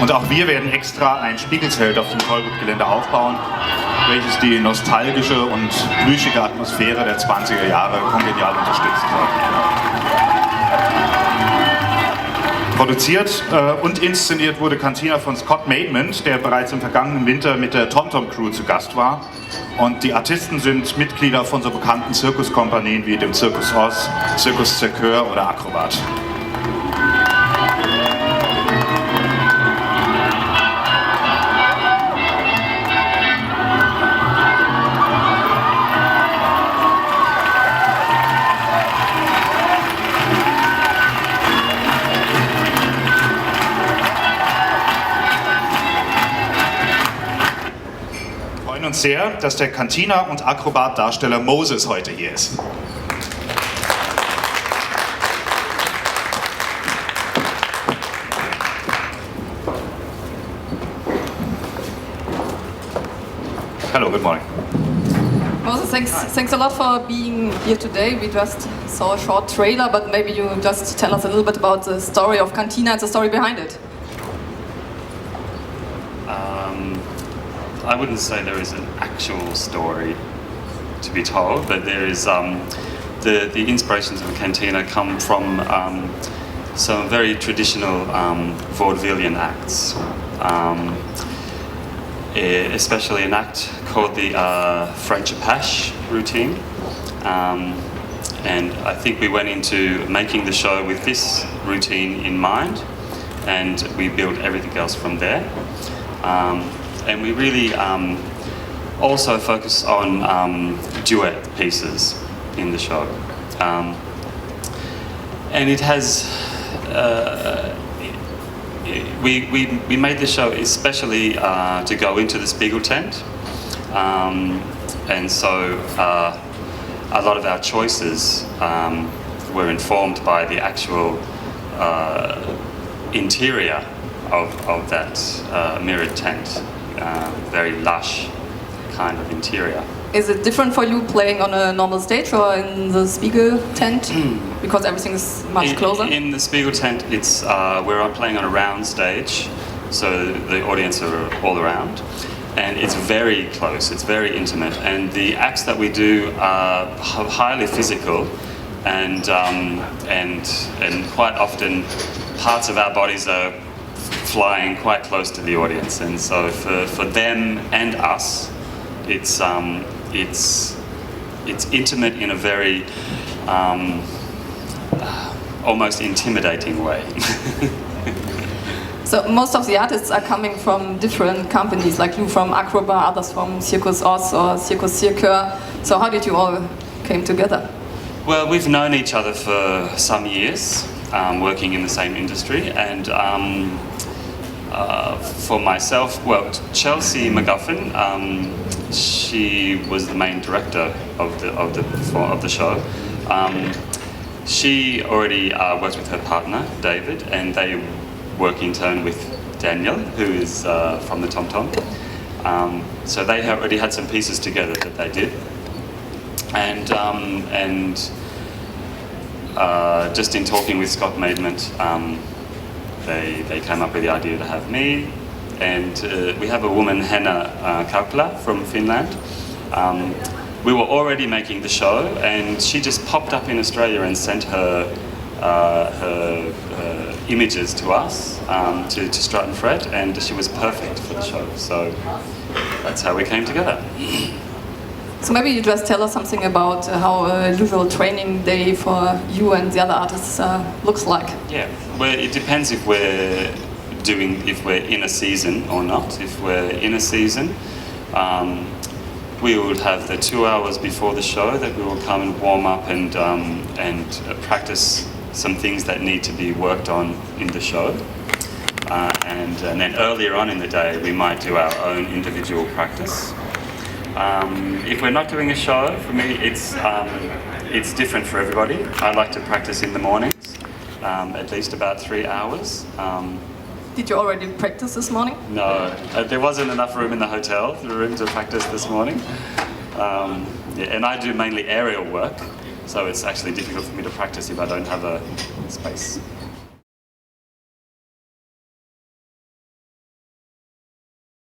Und auch wir werden extra ein Spiegelzelt auf dem Tollwood-Gelände aufbauen, welches die nostalgische und plüschige Atmosphäre der 20er Jahre kongenial unterstützen soll. Produziert und inszeniert wurde Cantina von Scott Maidment, der bereits im vergangenen Winter mit der TomTom-Crew zu Gast war. Und die Artisten sind Mitglieder von so bekannten Zirkuskompanien wie dem Zirkus Oz, Zirkus Zirkeur oder Akrobat. Wir freuen uns sehr, dass der Cantina- und Akrobat-Darsteller Moses heute hier ist. Hello, good morning. Moses, thanks a lot for being here today. We just saw a short trailer, but maybe you just tell us a little bit about the story of Cantina and the story behind it. I wouldn't say there is an actual story to be told, but there is the inspirations of the Cantina come from some very traditional vaudevillian acts, especially an act called the French Apache routine. And I think we went into making the show with this routine in mind, and we built everything else from there. And we really also focus on duet pieces in the show. And it has, we made the show especially to go into the Spiegel tent. And so a lot of our choices were informed by the actual interior of that mirrored tent. Very lush kind of interior. Is it different for you playing on a normal stage or in the Spiegel tent? Because everything is much closer? In the Spiegel tent, it's we're playing on a round stage, so the audience are all around. And it's very close, it's very intimate. And the acts that we do are highly physical, and quite often parts of our bodies are flying quite close to the audience, and so for them and us, it's intimate in a very almost intimidating way. So most of the artists are coming from different companies, like you from Acrobat, others from Circus Oz or Circus Cirkeur. So how did you all came together? Well, we've known each other for some years, working in the same industry, and for myself, well, Chelsea McGuffin, she was the main director of the show. She already works with her partner David, and they work in turn with Daniel, who is from the TomTom. So they already had some pieces together that they did, and just in talking with Scott Maidment, they came up with the idea to have me, and we have a woman, Hanna Kaukla from Finland. We were already making the show, and she just popped up in Australia and sent her images to us, to Strut and Fred, and she was perfect for the show. So that's how we came together. So maybe you just tell us something about how a usual training day for you and the other artists looks like. Yeah, well, it depends if we're in a season or not. If we're in a season, we would have the 2 hours before the show that we will come and warm up and practice some things that need to be worked on in the show. And then earlier on in the day, we might do our own individual practice. If we're not doing a show, for me, it's different for everybody. I like to practice in the mornings, at least about 3 hours. Did you already practice this morning? No, there wasn't enough room in the hotel, to practice this morning. Yeah, and I do mainly aerial work, so it's actually difficult for me to practice if I don't have a space.